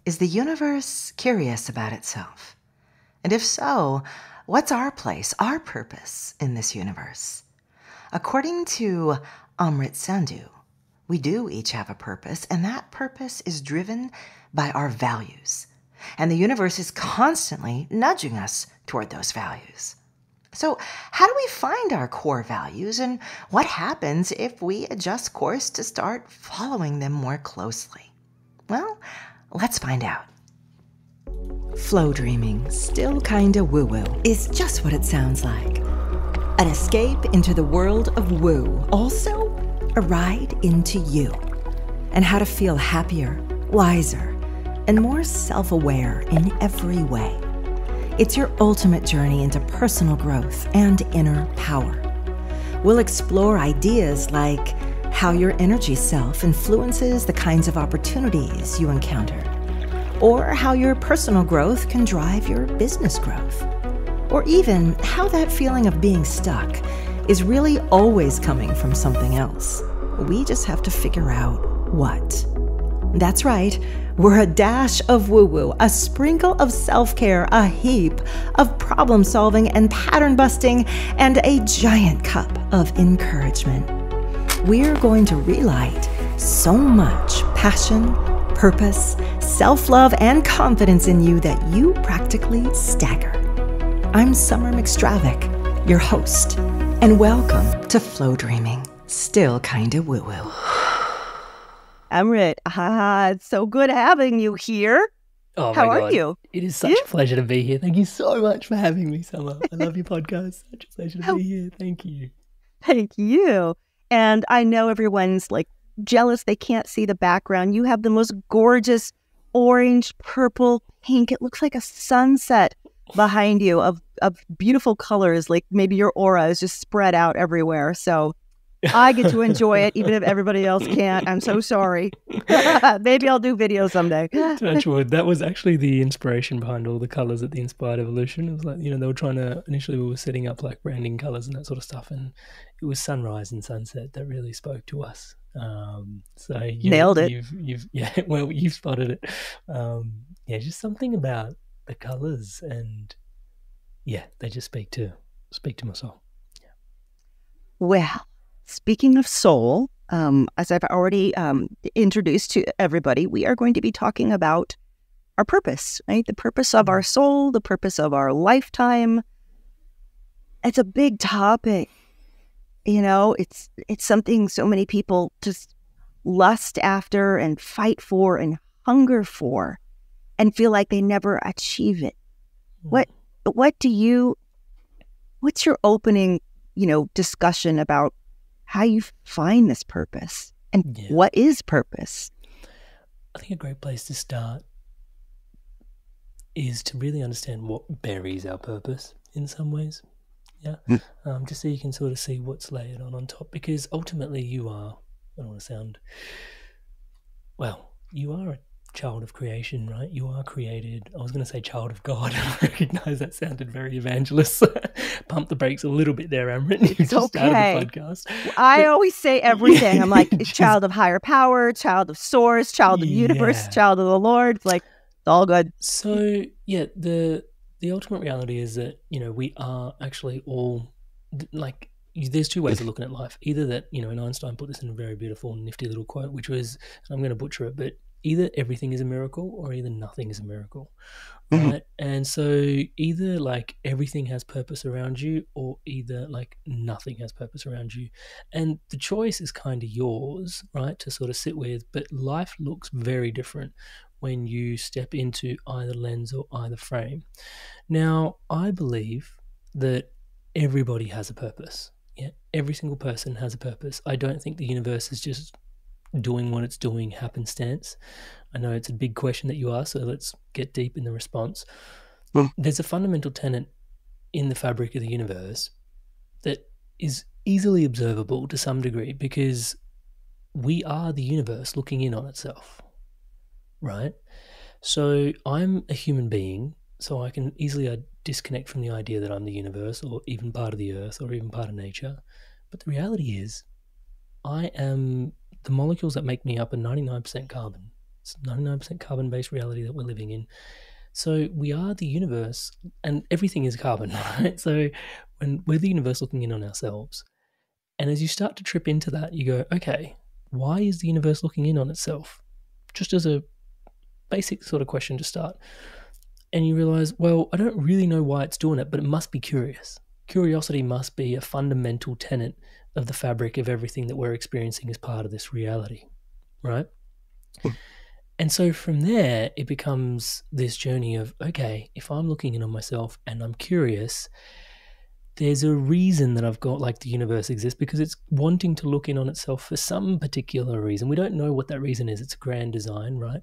Is the universe curious about itself? And if so, what's our place, our purpose in this universe? According to Amrit Sandhu, we do each have a purpose, and that purpose is driven by our values. And the universe is constantly nudging us toward those values. So, how do we find our core values, and what happens if we adjust course to start following them more closely? Well, let's find out. Flow dreaming, still kinda woo-woo, is just what it sounds like. An escape into the world of woo. Also, a ride into you. And how to feel happier, wiser, and more self-aware in every way. It's your ultimate journey into personal growth and inner power. We'll explore ideas like how your energy self influences the kinds of opportunities you encounter, or how your personal growth can drive your business growth, or even how that feeling of being stuck is really always coming from something else. We just have to figure out what. That's right, we're a dash of woo-woo, a sprinkle of self-care, a heap of problem-solving and pattern-busting, and a giant cup of encouragement. We're going to relight so much passion, purpose, self-love, and confidence in you that you practically stagger. I'm Summer McStravick, your host, and welcome to Flow Dreaming, still kinda woo-woo. Amrit, it's so good having you here. Oh, How my are God. you? It is such a pleasure to be here. Thank you so much for having me, Summer. I love your podcast. Such a pleasure to be here. Thank you. Thank you. And I know everyone's like jealous they can't see the background. You have the most gorgeous orange, purple, pink. It looks like a sunset behind you of beautiful colors. Like maybe your aura is just spread out everywhere. So I get to enjoy it, even if everybody else can't. I'm so sorry. Maybe I'll do video someday. Touch wood. That was actually the inspiration behind all the colours at the Inspired Evolution. It was like, they were trying to, initially we were setting up like branding colours and that sort of stuff. And it was sunrise and sunset that really spoke to us. So Nailed it. You've spotted it. Just something about the colours and they just speak to my soul. Yeah. Well, speaking of soul, as I've already introduced to everybody, we are going to be talking about our purpose, right? The purpose of our soul, the purpose of our lifetime. It's a big topic. It's something so many people just lust after and fight for and hunger for and feel like they never achieve it. What's your opening, discussion about how you find this purpose and what is purpose? I think a great place to start is to really understand what buries our purpose in some ways. Just so you can sort of see what's layered on top, because ultimately you are, I don't want to sound, you are a child of creation, right? You are created. I was going to say child of God. I recognize that sounded very evangelist. Pump the brakes a little bit there, Amrit. You just started the podcast. I always say everything. I'm like, child of higher power, child of source, child of universe, child of the Lord. It's like, it's all good. So, the ultimate reality is that, we are actually all, like, there's two ways of looking at life. Either that, and Einstein put this in a very beautiful, nifty little quote, which was, and I'm going to butcher it, but either everything is a miracle or either nothing is a miracle, right? And so either, like, everything has purpose around you or either, like, nothing has purpose around you. And the choice is kind of yours, right, to sort of sit with, but life looks very different when you step into either lens or either frame. Now, I believe that everybody has a purpose. Yeah, every single person has a purpose. I don't think the universe is just doing what it's doing happenstance. I know it's a big question that you ask, so let's get deep in the response. There's a fundamental tenet in the fabric of the universe that is easily observable to some degree because we are the universe looking in on itself. Right? So I'm a human being, so I can easily disconnect from the idea that I'm the universe or even part of the earth or even part of nature. But the reality is I am, the molecules that make me up are 99% carbon. It's 99% carbon-based reality that we're living in. So we are the universe, and everything is carbon, right? So when we're the universe looking in on ourselves, and as you start to trip into that, you go, okay, why is the universe looking in on itself? Just as a basic sort of question to start. And you realize, well, I don't really know why it's doing it, but it must be curious. Curiosity must be a fundamental tenet of the fabric of everything that we're experiencing as part of this reality, right? And so from there, it becomes this journey of, okay, if I'm looking in on myself and I'm curious, there's a reason that I've got like the universe exists, because it's wanting to look in on itself for some particular reason. We don't know what that reason is. It's a grand design, right?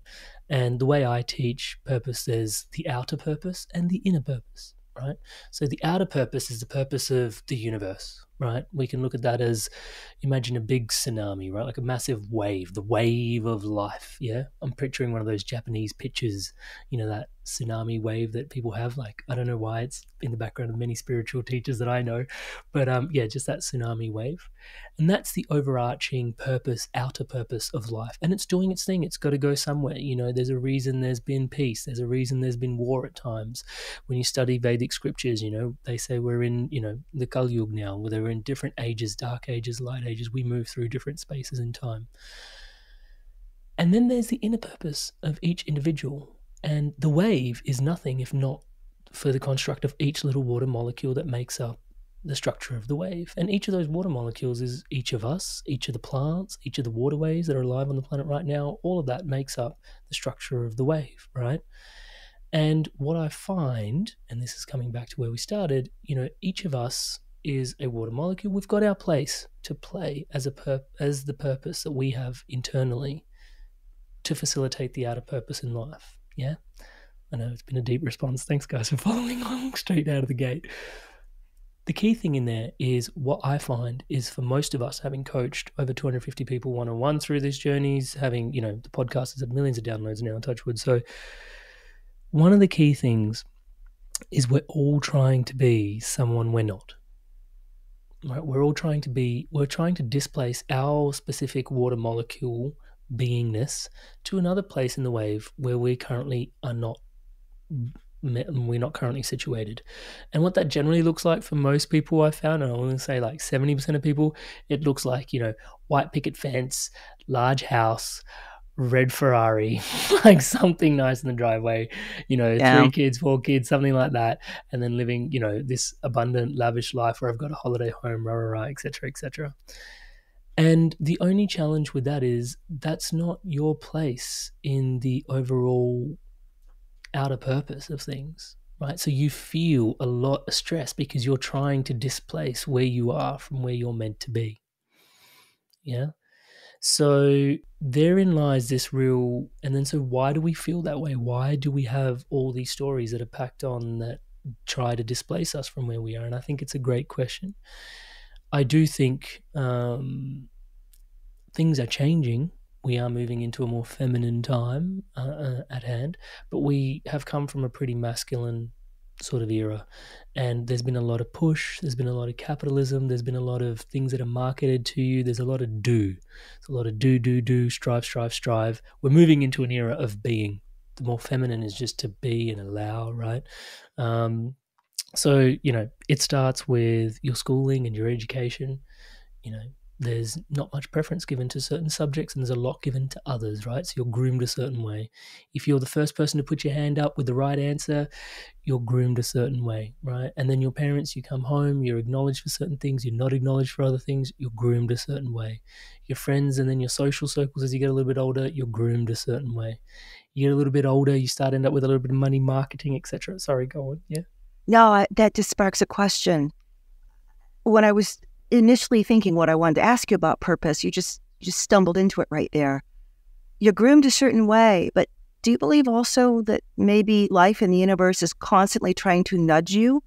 And the way I teach purpose, there's the outer purpose and the inner purpose, right? So the outer purpose is the purpose of the universe, right? We can look at that as, imagine a big tsunami, right? Like a massive wave, the wave of life, yeah? I'm picturing one of those Japanese pictures, that tsunami wave that people have. Like, I don't know why it's in the background of many spiritual teachers that I know, but just that tsunami wave. And that's the overarching purpose, outer purpose of life. And it's doing its thing. It's got to go somewhere. There's a reason there's been peace. There's a reason there's been war at times. When you study Vedic scriptures, they say we're in, the Kali Yuga now, where they're in different ages, dark ages, light ages. We move through different spaces in time. And then there's the inner purpose of each individual. And the wave is nothing if not for the construct of each little water molecule that makes up the structure of the wave. And each of those water molecules is each of us, each of the plants, each of the waterways that are alive on the planet right now. All of that makes up the structure of the wave, right? And what I find, and this is coming back to where we started, each of us is a water molecule. We've got our place to play as the purpose that we have internally to facilitate the outer purpose in life. Yeah, I know it's been a deep response. Thanks, guys, for following along straight out of the gate. The key thing in there is, what I find is, for most of us, having coached over 250 people one-on-one through these journeys, having, the podcast has had millions of downloads now, touchwood. So one of the key things is we're all trying to be someone we're not. Right? We're trying to displace our specific water molecule beingness to another place in the wave where we currently are not, we're not currently situated. And what that generally looks like for most people, I found, and I want to say like 70% of people, it looks like, white picket fence, large house, red Ferrari, like something nice in the driveway, 3 kids, 4 kids, something like that. And then living, this abundant, lavish life where I've got a holiday home, et cetera, et cetera. And the only challenge with that is that's not your place in the overall outer purpose of things, right? So you feel a lot of stress because you're trying to displace where you are from where you're meant to be. Yeah. So therein lies this real, and then so why do we feel that way? Why do we have all these stories that are packed on that try to displace us from where we are? And I think it's a great question. I do think things are changing. We are moving into a more feminine time at hand, but we have come from a pretty masculine sort of era, and there's been a lot of push, there's been a lot of capitalism, there's been a lot of things that are marketed to you, there's a lot of do, strive. We're moving into an era of being. The more feminine is just to be and allow, right? So it starts with your schooling and your education. There's not much preference given to certain subjects, and there's a lot given to others, right? So you're groomed a certain way. If you're the first person to put your hand up with the right answer, you're groomed a certain way, right? And then your parents, you come home, you're acknowledged for certain things, you're not acknowledged for other things, you're groomed a certain way. Your friends and then your social circles, as you get a little bit older, you're groomed a certain way. You get a little bit older, you start to end up with a little bit of money, marketing, etc. Sorry, go on. Yeah. No, that just sparks a question. When I was initially thinking what I wanted to ask you about purpose, you just stumbled into it right there. You're groomed a certain way, but do you believe also that maybe life in the universe is constantly trying to nudge you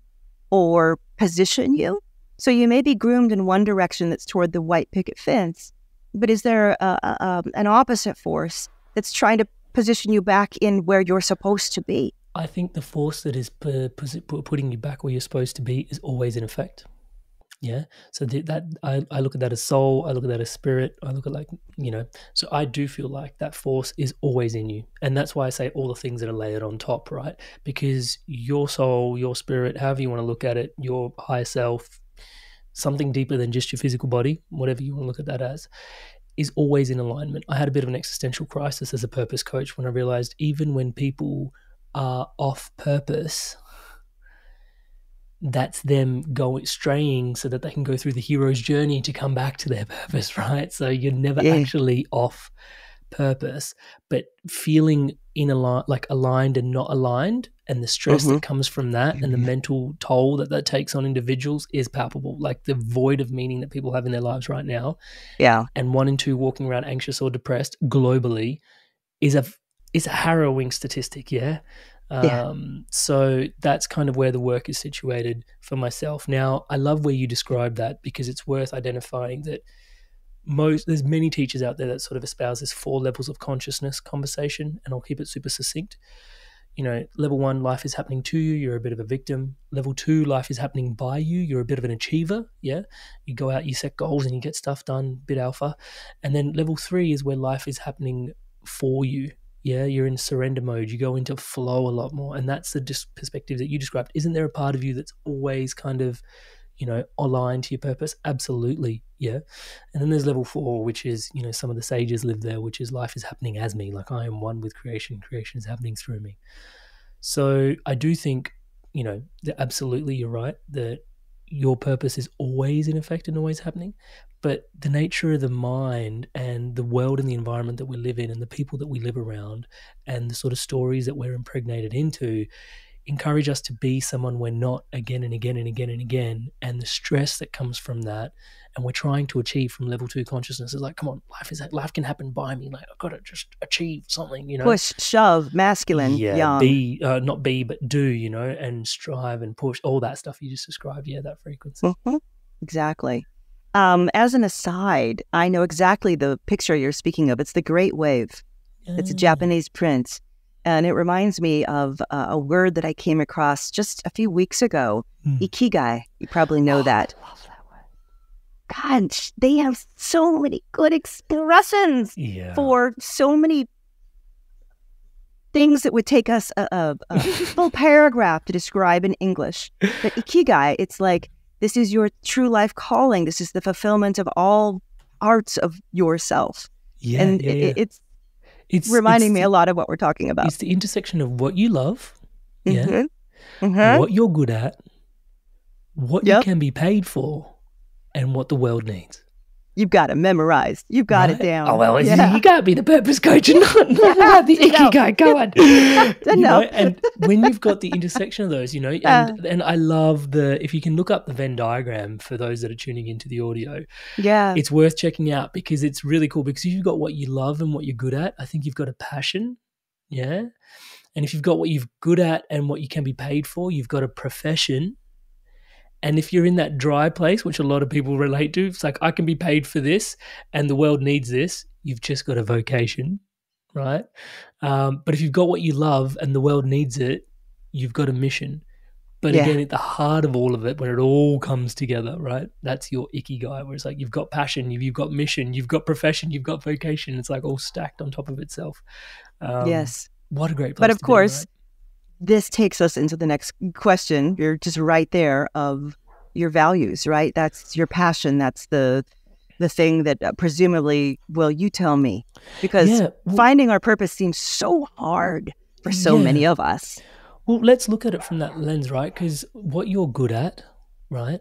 or position you? So you may be groomed in one direction that's toward the white picket fence, but is there an opposite force that's trying to position you back in where you're supposed to be? I think the force that is putting you back where you're supposed to be is always in effect. Yeah. So that I look at that as soul. I look at that as spirit. I look at like, so I do feel like that force is always in you. And that's why I say all the things that are layered on top, right? Because your soul, your spirit, however you want to look at it, your higher self, something deeper than just your physical body, whatever you want to look at that as, is always in alignment. I had a bit of an existential crisis as a purpose coach when I realized even when people are off purpose, that's them straying so that they can go through the hero's journey to come back to their purpose, right? So you're never actually off purpose, but feeling aligned and not aligned, and the stress that comes from that and the mental toll that takes on individuals is palpable. Like the void of meaning that people have in their lives right now. Yeah. And 1 in 2 walking around anxious or depressed globally is a harrowing statistic. Yeah. So that's kind of where the work is situated for myself. Now, I love where you describe that because it's worth identifying that there's many teachers out there that sort of espouse this 4 levels of consciousness conversation, and I'll keep it super succinct. Level 1, life is happening to you, you're a bit of a victim. Level 2, life is happening by you, you're a bit of an achiever. Yeah. You go out, you set goals and you get stuff done, bit alpha. And then level 3 is where life is happening for you. Yeah, you're in surrender mode. You go into flow a lot more. And that's the perspective that you described. Isn't there a part of you that's always kind of, aligned to your purpose? Absolutely. Yeah. And then there's level 4, which is, some of the sages live there, which is life is happening as me. Like I am one with creation. Creation is happening through me. So I do think, that absolutely you're right, that your purpose is always in effect and always happening. But the nature of the mind and the world and the environment that we live in and the people that we live around and the sort of stories that we're impregnated into encourage us to be someone we're not again and again and again and again. And the stress that comes from that and we're trying to achieve from level 2 consciousness is like, come on, life can happen by me. Like I've got to just achieve something, Push, shove, masculine, young. Be, not be, but do, and strive and push, all that stuff you just described. Yeah, that frequency. Mm-hmm. Exactly. As an aside, I know exactly the picture you're speaking of. It's the Great Wave. It's a Japanese print. And it reminds me of a word that I came across just a few weeks ago, ikigai. You probably know that. I love that word. God, they have so many good expressions for so many things that would take us a full paragraph to describe in English. But ikigai, it's like, this is your true life calling. This is the fulfillment of all parts of yourself. Yeah, and it's reminding me a lot of what we're talking about. It's the intersection of what you love, what you're good at, what you can be paid for, and what the world needs. You've got it memorized. You've got it down. Oh, well, you can't be the purpose coach and not have the ikigai going. And when you've got the intersection of those, and I love if you can look up the Venn diagram for those that are tuning into the audio, it's worth checking out because it's really cool because if you've got what you love and what you're good at, I think you've got a passion. Yeah. And if you've got what you're good at and what you can be paid for, you've got a profession. And if you're in that dry place, which a lot of people relate to, it's like, I can be paid for this and the world needs this. You've just got a vocation, right? But if you've got what you love and the world needs it, you've got a mission. But again, at the heart of all of it, when it all comes together, right? That's your ikigai, where it's like you've got passion, you've got mission, you've got profession, you've got vocation. It's like all stacked on top of itself. Yes. What a great place. But of course, this takes us into the next question. You're just right there of your values, right? That's your passion. That's the thing that presumably, you tell me, because finding our purpose seems so hard for so many of us. Well, let's look at it from that lens, right? Because what you're good at, right?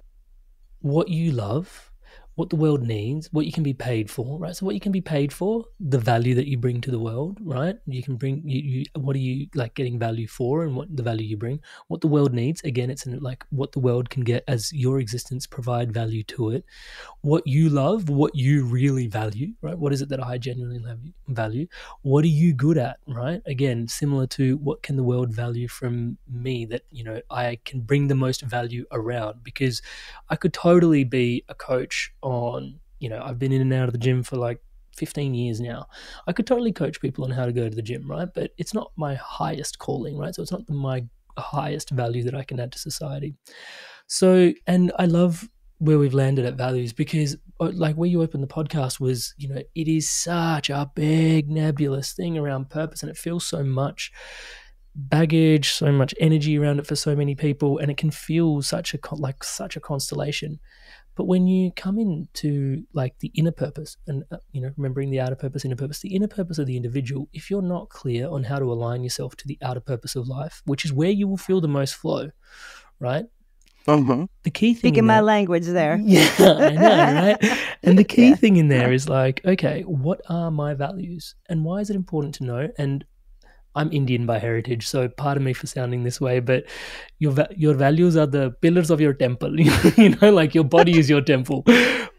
What you love, what the world needs, what you can be paid for, right? So what you can be paid for, the value that you bring to the world, right? You can bring, what are you like getting value for and what the value you bring, what the world needs. Again, it's like what the world can get as your existence provide value to it. What you love, what you really value, right? What is it that I genuinely value? What are you good at, right? Again, similar to what can the world value from me that, I can bring the most value around, because I could totally be a coach on, I've been in and out of the gym for like 15 years now. I could totally coach people on how to go to the gym, right? But it's not my highest calling, right? So it's not my highest value that I can add to society. So, and I love where we've landed at values, because like where you opened the podcast was, it is such a big nebulous thing around purpose, and it feels so much baggage, so much energy around it for so many people, and it can feel such a constellation. But when you come into like the inner purpose and, remembering the outer purpose, the inner purpose of the individual, if you're not clear on how to align yourself to the outer purpose of life, which is where you will feel the most flow, right? Mm-hmm. The key thing Speaking my language there. Yeah, I know, right? And the key thing in there is like, okay, what are my values and why is it important to know? And I'm Indian by heritage, so pardon me for sounding this way, but your values are the pillars of your temple. Like your body is your temple,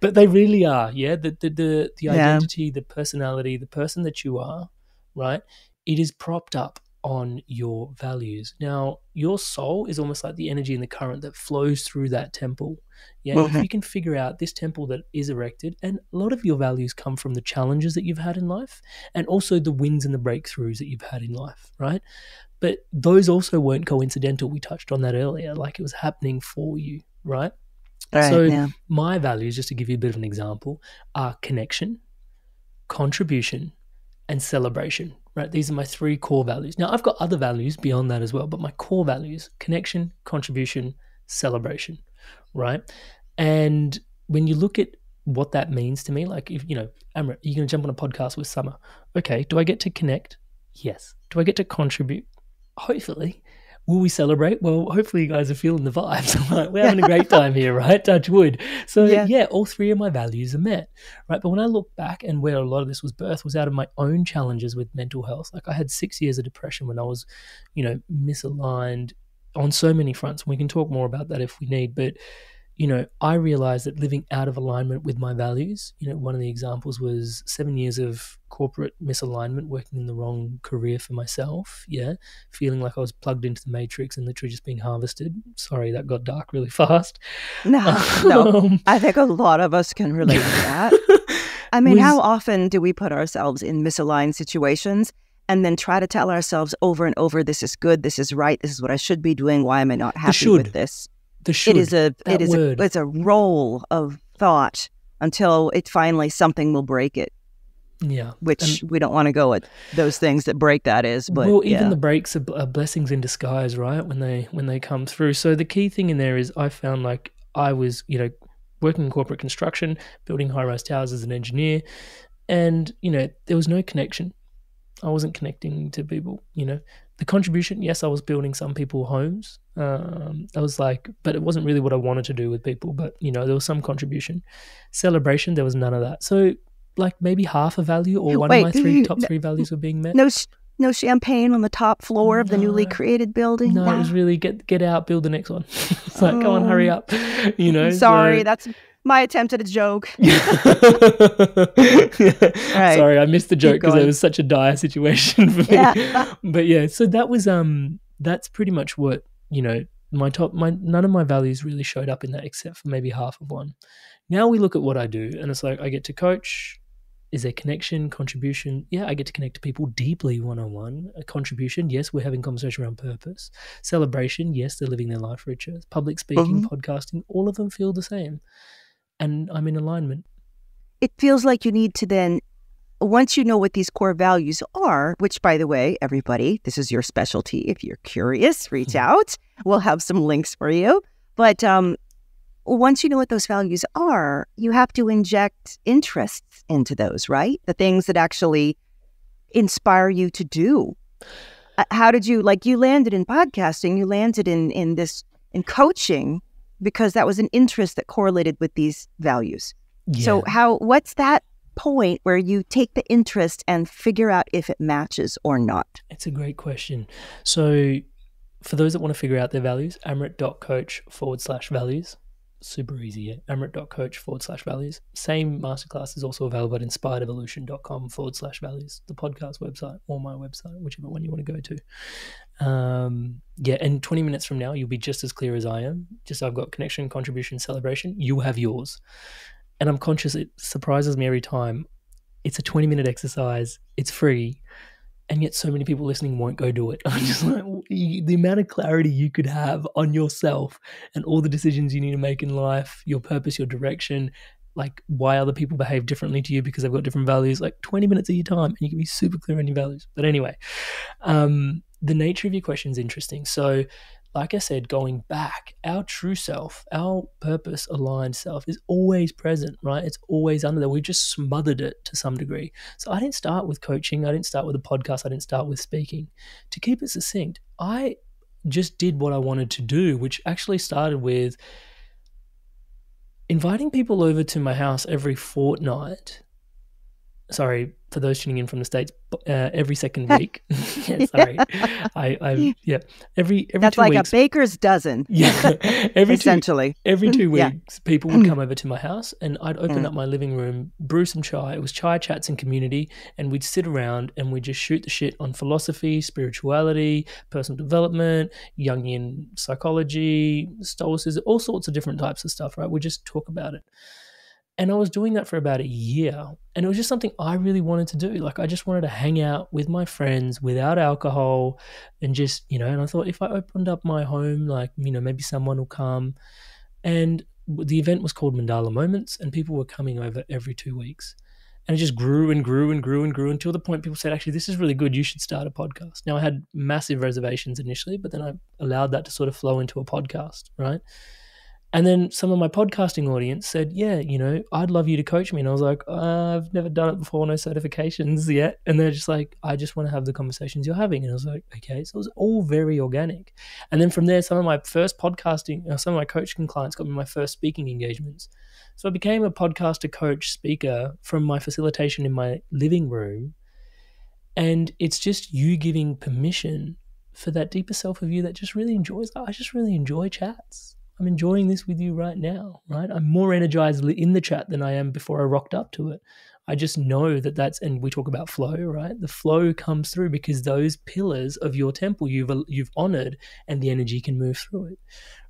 but they really are. Yeah, the identity, the personality, the person that you are, right? It is propped up on your values. Now, your soul is almost like the energy and the current that flows through that temple. Yeah, Mm-hmm. if you can figure out this temple that is erected, and a lot of your values come from the challenges that you've had in life, and also the wins and the breakthroughs that you've had in life, right? But those also weren't coincidental. We touched on that earlier, like it was happening for you, right? My values, just to give you a bit of an example, are connection, contribution, and celebration, right? These are my 3 core values. Now, I've got other values beyond that as well, but my core values, connection, contribution, celebration, right? And when you look at what that means to me, like if, Amrit, you're going to jump on a podcast with Summer. Okay, do I get to connect? Yes. Do I get to contribute? Hopefully. Will we celebrate? Well, hopefully you guys are feeling the vibes. Right? We're having a great time here, right? Touch wood. So yeah, all 3 of my values are met, right? But when I look back, and where a lot of this was birthed was out of my own challenges with mental health. Like I had 6 years of depression when I was, misaligned on so many fronts. We can talk more about that if we need, but I realized that living out of alignment with my values, one of the examples was 7 years of corporate misalignment, working in the wrong career for myself. Yeah. Feeling like I was plugged into the matrix and literally just being harvested. Sorry, that got dark really fast. No. I think a lot of us can relate to that. I mean, how often do we put ourselves in misaligned situations and then try to tell ourselves over and over, this is good, this is right, this is what I should be doing, why am I not happy with this? It's a roll of thought until it finally something will break it. Yeah, which we don't want to go at those things that break that is. But even the breaks are blessings in disguise, right? When they come through. So the key thing in there is I found like I was working in corporate construction, building high-rise towers as an engineer, and there was no connection. I wasn't connecting to people. The contribution, yes, I was building some people homes. I was like, but it wasn't really what I wanted to do with people. But there was some contribution. Celebration, there was none of that. So like maybe half a value or one of my top three values were being met. No champagne on the top floor of the newly created building. No, it was really get out, build the next one. It's like, come on, hurry up. Sorry, that's my attempt at a joke. Right. Sorry, I missed the joke because it was such a dire situation for me. Yeah. But yeah, so that was that's pretty much what none of my values really showed up in that except for maybe half of one. Now we look at what I do, and it's like I get to coach. Is there connection, contribution? Yeah, I get to connect to people deeply one-on-one. A contribution, yes, we're having conversation around purpose. Celebration, yes, they're living their life richer. Public speaking, podcasting, all of them feel the same. And I'm in alignment. It feels like you need to then, once you know what these core values are, which, by the way, everybody, this is your specialty. If you're curious, reach out. We'll have some links for you. But once you know what those values are, you have to inject interests into those, right? The things that actually inspire you to do. How did you, like you landed in podcasting, you landed in coaching because that was an interest that correlated with these values. Yeah. So what's that point where you take the interest and figure out if it matches or not? It's a great question. So for those that want to figure out their values, amrit.coach/values. Super easy, yeah. amrit.coach/values. Same masterclass is also available at inspiredevolution.com/values, the podcast website or my website, whichever one you want to go to. And 20 minutes from now, you'll be just as clear as I am. Just I've got connection, contribution, celebration. You have yours. And I'm conscious it surprises me every time. It's a 20-minute exercise. It's free. and yet so many people listening won't go do it. I'm just like, the amount of clarity you could have on yourself and all the decisions you need to make in life, your purpose, your direction, like why other people behave differently to you because they've got different values, like 20 minutes of your time, and you can be super clear on your values. But anyway, the nature of your question is interesting. So like I said, going back, our true self, our purpose aligned self is always present, right? It's always under there. We just smothered it to some degree. So I didn't start with coaching. I didn't start with a podcast. I didn't start with speaking. To keep it succinct, I just did what I wanted to do, which actually started with inviting people over to my house every fortnight. Sorry, for those tuning in from the States, every second week. Yeah, sorry. Every That's 2 like weeks. a baker's dozen. Yeah. Essentially. Every 2 Yeah. weeks, people would come over to my house and I'd open up my living room, brew some chai. It was chai chats and community, and we'd sit around and we'd just shoot the shit on philosophy, spirituality, personal development, Jungian psychology, stoicism, all sorts of different types of stuff, right? We just talk about it. And I was doing that for about a year, and it was just something I really wanted to do. Like, I just wanted to hang out with my friends without alcohol and just, and I thought if I opened up my home, like, maybe someone will come. And the event was called Mandala Moments, and people were coming over every 2 weeks. And it just grew and grew and grew and grew until the point people said, actually, this is really good. You should start a podcast. Now, I had massive reservations initially, but then I allowed that to sort of flow into a podcast, right? And then some of my podcasting audience said, yeah, I'd love you to coach me. And I was like, I've never done it before, no certifications yet. And they're just like, I just want to have the conversations you're having. And I was like, okay. So it was all very organic. And then from there, some of my first podcasting, some of my coaching clients got me my first speaking engagements. So I became a podcaster, coach, speaker from my facilitation in my living room. And it's just you giving permission for that deeper self of you that just really enjoys, I just really enjoy chats. I'm enjoying this with you right now, right? I'm more energized in the chat than I am before I rocked up to it. I just know and we talk about flow, right? The flow comes through because those pillars of your temple you've honored, and the energy can move through it,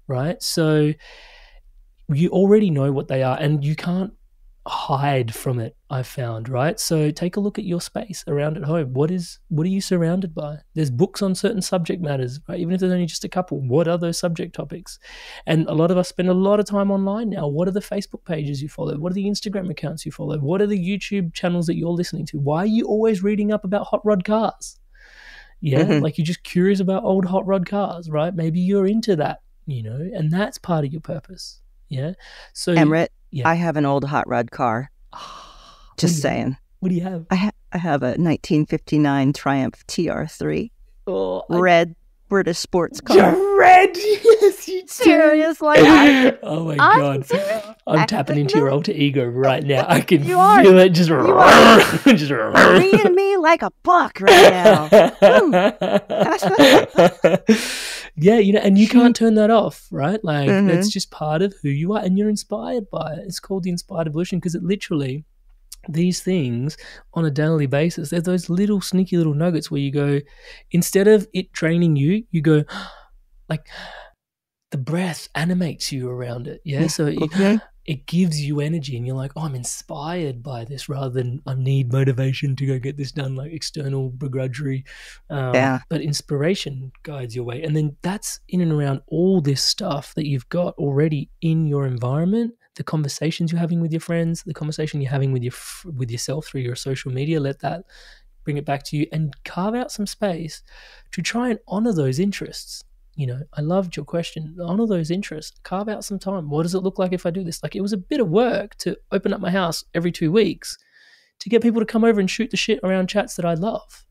right? So you already know what they are, and you can't hide from it, I've found, right? So take a look at your space around at home. What are you surrounded by? There's books on certain subject matters, right? Even if there's only just a couple, what are those subject topics? And a lot of us spend a lot of time online now. What are the Facebook pages you follow? What are the Instagram accounts you follow? What are the YouTube channels that you're listening to? Why are you always reading up about hot rod cars? Yeah, like you're just curious about old hot rod cars, right? Maybe you're into that, and that's part of your purpose. Yeah. So Amrit, yeah. I have an old hot rod car. Just saying. What do you have? I have a 1959 Triumph TR3. Oh, red British sports car. Red, yes, you do. Seriously. Oh my God. I'm tapping into your alter ego right now. I can You are. feel it just Reading me like a book right now. Yeah, and you can't turn that off, right? Like, it's just part of who you are, and you're inspired by it. It's called the inspired evolution because it literally, these things on a daily basis, there's those little sneaky little nuggets where you go, instead of it training you, you go, like, the breath animates you around it. Yeah. So it gives you energy, and you're like, oh, I'm inspired by this, rather than I need motivation to go get this done, like external begrudgery. But inspiration guides your way. And then that's in and around all this stuff that you've got already in your environment, the conversations you're having with your friends, the conversation you're having with yourself through your social media. Let that bring it back to you, and carve out some space to try and honor those interests. I loved your question. Honor those interests. Carve out some time. What does it look like if I do this? Like, it was a bit of work to open up my house every 2 weeks to get people to come over and shoot the shit around chats that I love.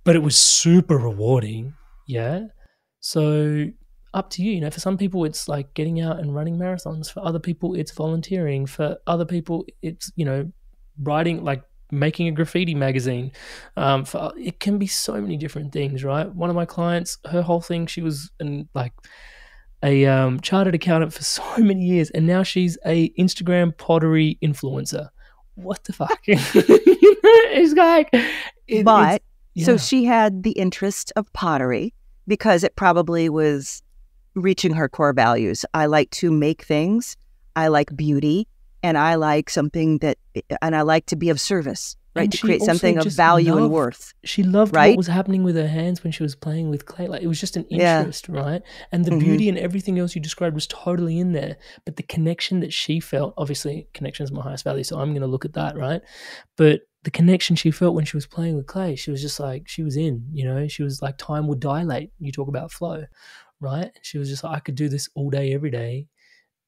But it was super rewarding. Yeah. So up to you. For some people, it's like getting out and running marathons. For other people, it's volunteering. For other people, it's, writing, like making a graffiti magazine. It can be so many different things, right? One of my clients, her whole thing, she was a chartered accountant for so many years, and now she's a Instagram pottery influencer. What the fuck? It's like, so she had the interest of pottery because it probably was reaching her core values. I like to make things. I like beauty. And I like and I like to be of service. right? And To she create also something of just value and loved, worth, she loved what right? was happening with her hands when she was playing with clay. Like, it was just an Yeah. interest, right? And the Mm-hmm. beauty and everything else you described was totally in there. But the connection that she felt, obviously connection is my highest value, so I'm going to look at that, right? But the connection she felt when she was playing with clay, she was just like, she was in, you know, she was like, time would dilate. You talk about flow, right? She was just like, I could do this all day, every day.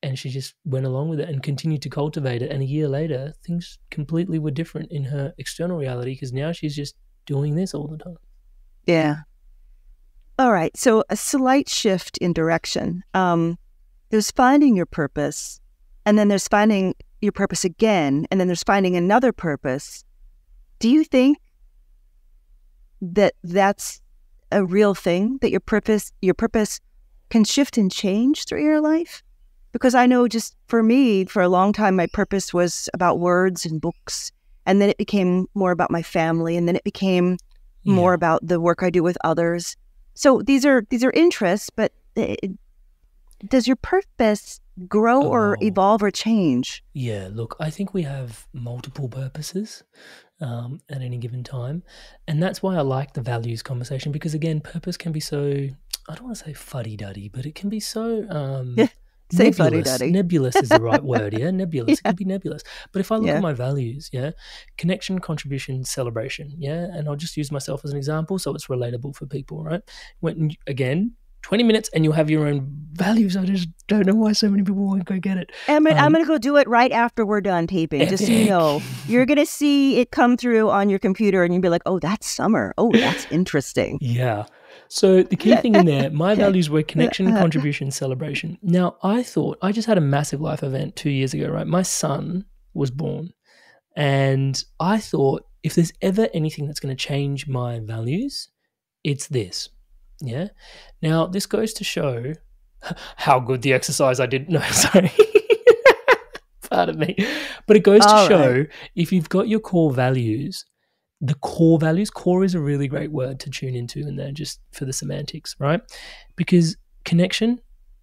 And she just went along with it and continued to cultivate it. And a year later, things completely were different in her external reality, because now she's just doing this all the time. Yeah. All right. So a slight shift in direction. There's finding your purpose, and then there's finding your purpose again, and then there's finding another purpose. Do you think that that's a real thing, that your purpose can shift and change through your life? Because I know, just for me, for a long time, my purpose was about words and books, and then it became more about my family, and then it became more about the work I do with others. So these are interests, but does your purpose grow or evolve or change? Yeah, look, I think we have multiple purposes at any given time. And that's why I like the values conversation, because, again, purpose can be so, I don't want to say fuddy-duddy, but it can be so Say nebulous. fuddy-duddy. Nebulous is the right word, yeah? Nebulous. It can be nebulous. But if I look Yeah. at my values, yeah, connection, contribution, celebration, yeah, and I'll just use myself as an example so it's relatable for people, right? When, again, 20 minutes and you'll have your own values. I just don't know why so many people won't go get it. I'm going to go do it right after we're done taping, just so you know. You're going to see it come through on your computer and you'll be like, oh, that's Summer. Oh, that's interesting. Yeah. So the key thing in there, my values were connection, contribution, celebration. Now, I just had a massive life event 2 years ago, right? My son was born. And I thought, if there's ever anything that's going to change my values, it's this. Yeah. Now, this goes to show how good the exercise I did. No, sorry. Pardon me. But it goes to show, if you've got your core values, the core values, core is a really great word to tune into in there, just for the semantics, right? Because connection,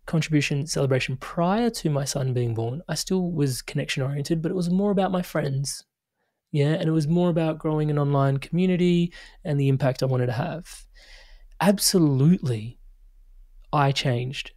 contribution, celebration, prior to my son being born, I still was connection oriented, but it was more about my friends. Yeah. And it was more about growing an online community and the impact I wanted to have. Absolutely, I changed,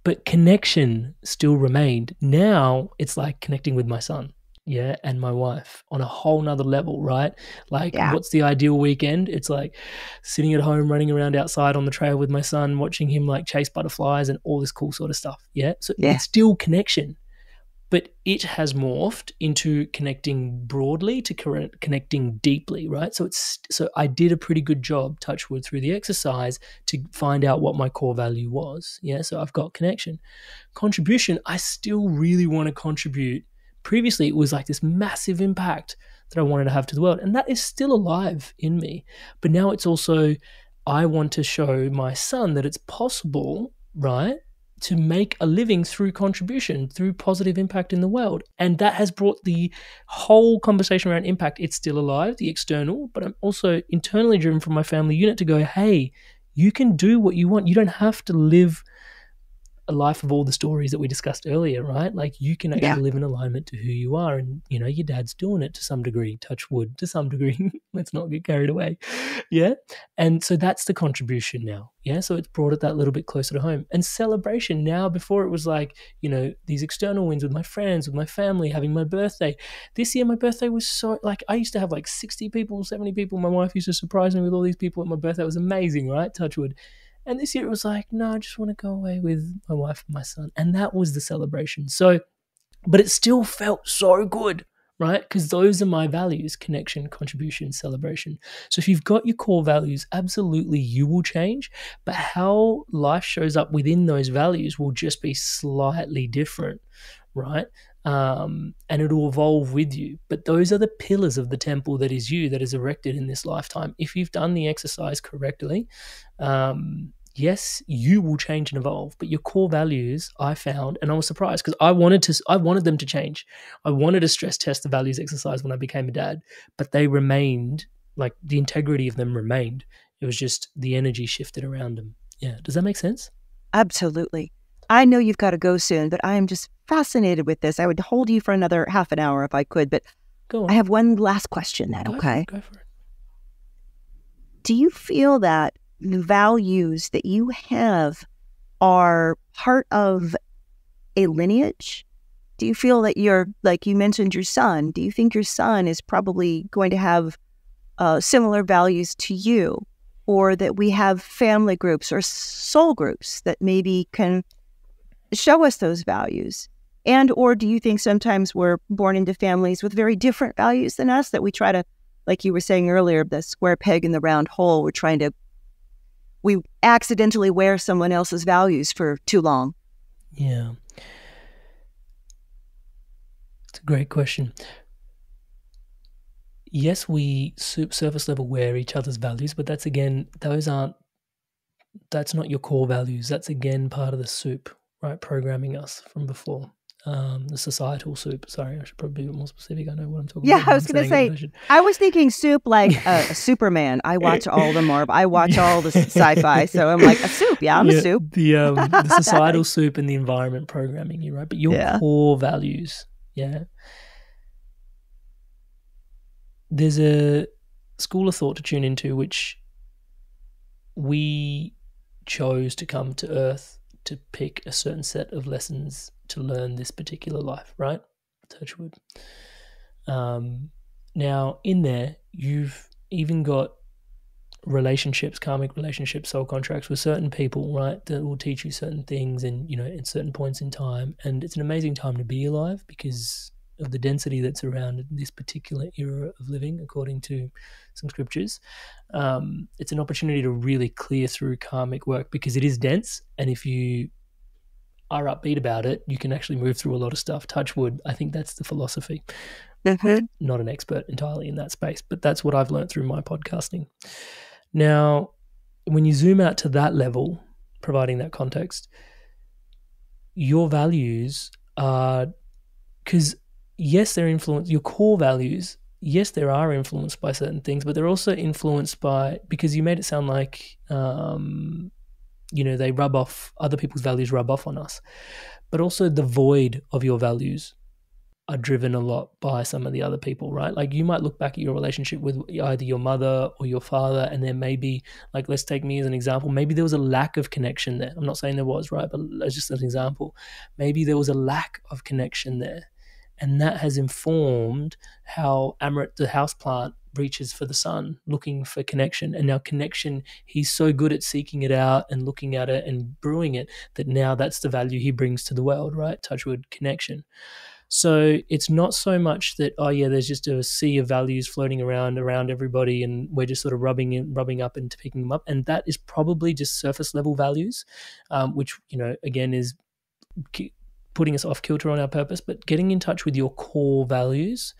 but connection still remained. Now it's like connecting with my son, yeah, and my wife on a whole nother level, right? Like, what's the ideal weekend? It's like sitting at home, running around outside on the trail with my son, watching him like chase butterflies and all this cool sort of stuff. Yeah, so it's still connection. But it has morphed into connecting broadly to connecting deeply, right? So I did a pretty good job, touch wood, through the exercise to find out what my core value was. Yeah, so I've got connection. Contribution, I still really want to contribute. Previously, it was like this massive impact that I wanted to have to the world, and that is still alive in me. But now it's also, I want to show my son that it's possible, right, to make a living through contribution, through positive impact in the world. And that has brought the whole conversation around impact. It's still alive, the external, but I'm also internally driven from my family unit to go, hey, you can do what you want. You don't have to live a life of all the stories that we discussed earlier, right? Like, you can actually live in alignment to who you are. And, you know, your dad's doing it to some degree, touch wood, to some degree. Let's not get carried away. Yeah. And so that's the contribution now. Yeah. So it's brought it that little bit closer to home. And celebration now, before it was like, you know, these external wins with my friends, with my family, having my birthday. This year, my birthday was so, like, I used to have like 60 people, 70 people. My wife used to surprise me with all these people at my birthday. It was amazing, right? Touch wood. And this year it was like, no, I just want to go away with my wife and my son. And that was the celebration. So, but it still felt so good, right? Because those are my values: connection, contribution, celebration. So if you've got your core values, absolutely you will change. But how life shows up within those values will just be slightly different, right? And it'll evolve with you. But those are the pillars of the temple that is you, that is erected in this lifetime. If you've done the exercise correctly, yes, you will change and evolve. But your core values, I found, and I was surprised because I wanted them to change. I wanted to stress test the values exercise when I became a dad, but they remained, like, the integrity of them remained. It was just the energy shifted around them. Yeah. Does that make sense? Absolutely. I know you've got to go soon, but I am just fascinated with this. I would hold you for another half an hour if I could, but Go on. I have one last question then, okay? Go for it. Do you feel that the values that you have are part of a lineage? Do you feel that like you mentioned your son, do you think your son is probably going to have similar values to you? Or that we have family groups or soul groups that maybe can show us those values? And or do you think sometimes we're born into families with very different values than us, that we try to, like you were saying earlier, the square peg in the round hole, we accidentally wear someone else's values for too long? Yeah. It's a great question. Yes, we surface level wear each other's values, but that's not your core values. That's again part of the soup, right? Programming us from before. The societal soup. Sorry, I should probably be a bit more specific. I know what I'm talking about. Yeah, I was going to say, I was thinking soup like a Superman. I watch all the Marvel. I watch all the sci-fi. So I'm like, a soup. Yeah, I'm a soup. The societal soup and the environment programming you, right? But your core values, there's a school of thought to tune into, which we chose to come to Earth to pick a certain set of lessons to learn this particular life, right? Touch wood. Now, in there, you've even got relationships, karmic relationships, soul contracts with certain people, right, that will teach you certain things and, in certain points in time. And it's an amazing time to be alive because of the density that's around this particular era of living, according to some scriptures. It's an opportunity to really clear through karmic work because it is dense, and if you are upbeat about it, you can actually move through a lot of stuff. Touch wood. I think that's the philosophy. Not an expert entirely in that space, but that's what I've learned through my podcasting. Now, when you zoom out to that level, providing that context, your values are, because yes, they're influenced, your core values, yes, they are influenced by certain things, but they're also influenced by, because you made it sound like, they rub off, other people's values rub off on us, but also the void of your values are driven a lot by some of the other people, right? Like you might look back at your relationship with either your mother or your father, and there may be, like, let's take me as an example, maybe there was a lack of connection there. I'm not saying there was, right? But as just an example, maybe there was a lack of connection there. And that has informed how Amrit, the houseplant, reaches for the sun, looking for connection. And now connection, he's so good at seeking it out and looking at it and brewing it that now that's the value he brings to the world, right? Touchwood, connection. So it's not so much that, there's just a sea of values floating around everybody and we're just sort of rubbing up and picking them up. And that is probably just surface level values, which, again, is putting us off kilter on our purpose. But getting in touch with your core values,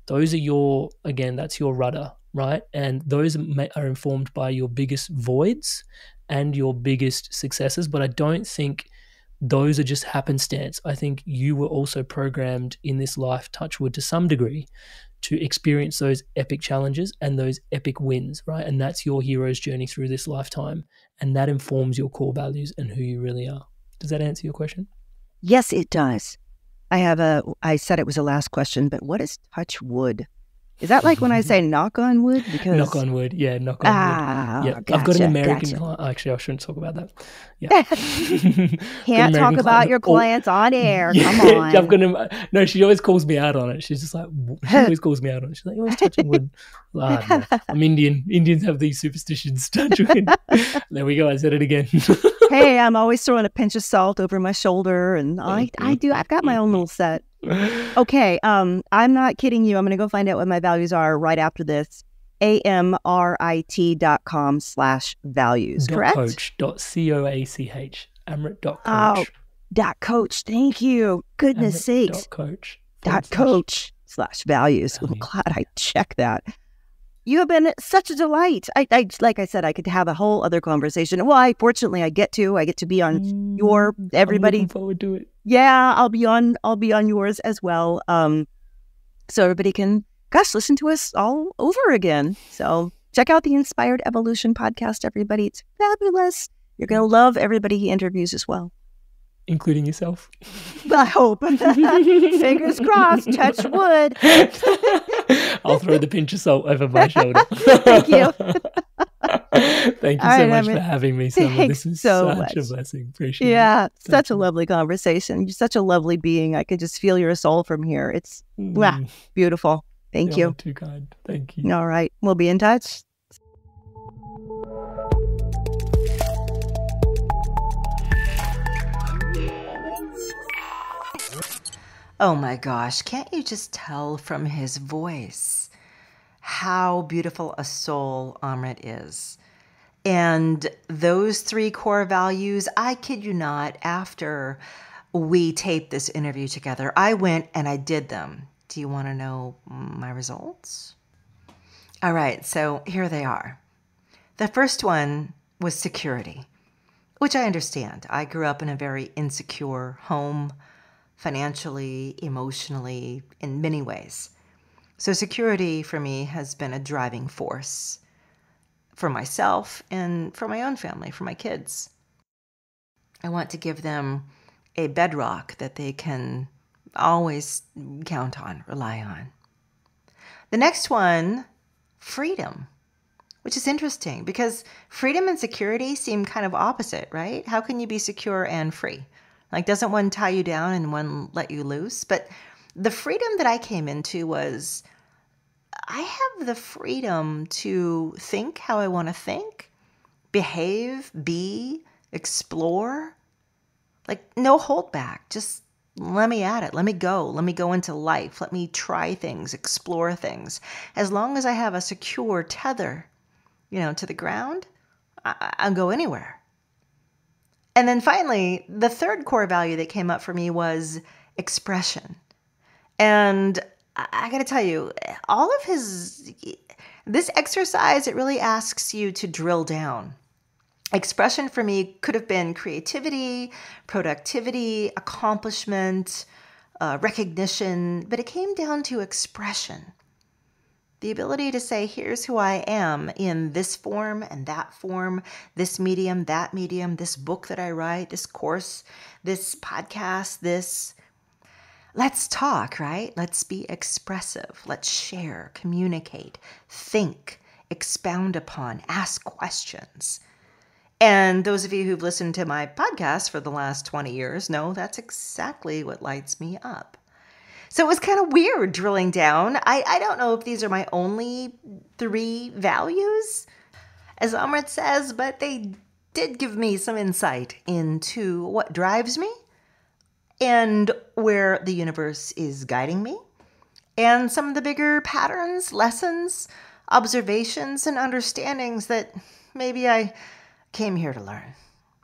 those are that's your rudder, right? And those are informed by your biggest voids and your biggest successes. But I don't think those are just happenstance. I think you were also programmed in this life, touchwood, to some degree, to experience those epic challenges and those epic wins, right? And that's your hero's journey through this lifetime. And that informs your core values and who you really are. Does that answer your question? Yes, it does. I said it was a last question, but what is touch wood? Is that like when I say knock on wood? Because knock on wood, yeah, knock on wood. Yeah, gotcha, I've got an American client. Actually, I shouldn't talk about that. Yeah. Can't talk about your clients on air. Come on. No, she always calls me out on it. She's just like, she always calls me out on it. She's like, always touching wood. No, I'm Indian. Indians have these superstitions. Touch wood. There we go. I said it again. Hey, I'm always throwing a pinch of salt over my shoulder, and I've got my own little set. Okay, I'm not kidding you. I'm going to go find out what my values are right after this. amrit.com/values, correct? .coach. .coach. Amrit.coach. Oh, .coach. Thank you. Goodness sakes. .coach/values. I'm glad I checked that. You have been such a delight. I like I said, I could have a whole other conversation. Well, fortunately I get to be on your everybody. I'm looking forward to it. Yeah, I'll be on yours as well. So everybody can listen to us all over again. So check out the Inspired Evolution podcast, everybody. It's fabulous. You're gonna love everybody he interviews as well. including yourself. I hope. Fingers crossed, touch wood. I'll throw the pinch of salt over my shoulder. Thank you. Thank you so much for having me, Sandhu. This is so such much. a blessing. Appreciate it. Yeah, such a lovely conversation. You're such a lovely being. I could just feel your soul from here. It's beautiful. Thank you. Too kind. Thank you. All right. We'll be in touch. Oh my gosh, can't you just tell from his voice how beautiful a soul Amrit is? And those 3 core values, I kid you not, after we taped this interview together, I went and I did them. Do you want to know my results? All right, so here they are. The first one was security, which I understand. I grew up in a very insecure home, financially, emotionally, in many ways. So security for me has been a driving force for myself and for my own family, for my kids. I want to give them a bedrock that they can always count on, rely on. The next one, freedom, which is interesting because freedom and security seem kind of opposite, right? How can you be secure and free? Like, doesn't one tie you down and one let you loose? But the freedom that I came into was I have the freedom to think how I want to think, behave, be, explore. Like, no holdback. Just let me at it. Let me go. Let me go into life. Let me try things, explore things. As long as I have a secure tether, to the ground, I'll go anywhere. And then finally, the third core value that came up for me was expression. And I got to tell you, all of this exercise, it really asks you to drill down. Expression for me could have been creativity, productivity, accomplishment, recognition, but it came down to expression. The ability to say, here's who I am in this form and that form, this medium, that medium, this book that I write, this course, this podcast, this. Let's talk, right? Let's be expressive. Let's share, communicate, think, expound upon, ask questions. And those of you who've listened to my podcast for the last 20 years know that's exactly what lights me up. So it was kind of weird drilling down. I don't know if these are my only 3 values, as Amrit says, but they did give me some insight into what drives me and where the universe is guiding me, and some of the bigger patterns, lessons, observations, and understandings that maybe I came here to learn.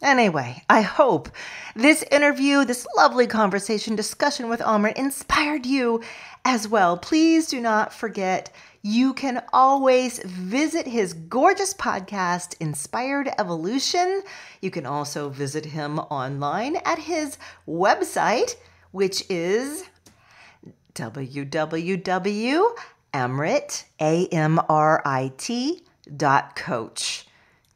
Anyway, I hope this interview, this lovely conversation, discussion with Amrit inspired you as well. Please do not forget, you can always visit his gorgeous podcast, Inspired Evolution. You can also visit him online at his website, which is www.amrit.coach.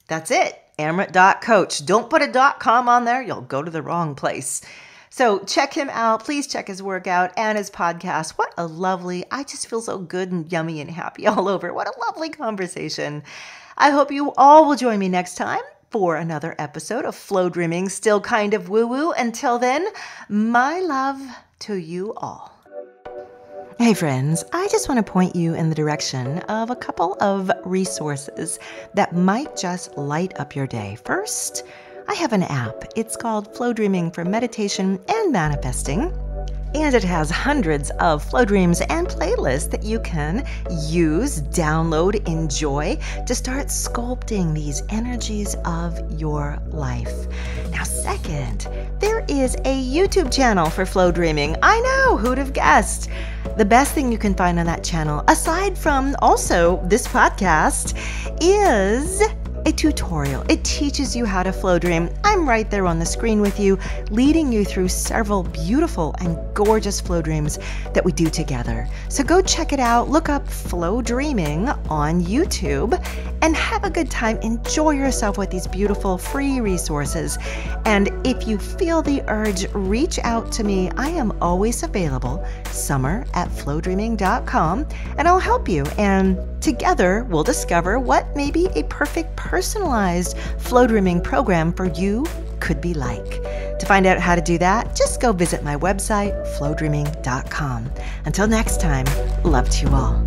That's it. Amrit.coach. Don't put a .com on there. You'll go to the wrong place. So check him out. Please check his work out and his podcast. What a lovely, I just feel so good and yummy and happy all over. What a lovely conversation. I hope you all will join me next time for another episode of Flowdreaming, still kind of woo-woo. Until then, my love to you all. Hey friends, I just want to point you in the direction of a couple of resources that might just light up your day. First, I have an app. It's called Flowdreaming for meditation and manifesting. And it has hundreds of flow dreams and playlists that you can use, download, enjoy to start sculpting these energies of your life. Now, second, there is a YouTube channel for flow dreaming. I know, who'd have guessed? The best thing you can find on that channel, aside from also this podcast, is a tutorial. It teaches you how to flow dream. I'm right there on the screen with you, leading you through several beautiful and gorgeous flow dreams that we do together. So go check it out. Look up Flowdreaming on YouTube and have a good time. Enjoy yourself with these beautiful free resources. And if you feel the urge, reach out to me. I am always available, summer@flowdreaming.com, and I'll help you. And together we'll discover what maybe a perfect personalized flow dreaming program for you could be like. To find out how to do that, just go visit my website, flowdreaming.com. Until next time, love to you all.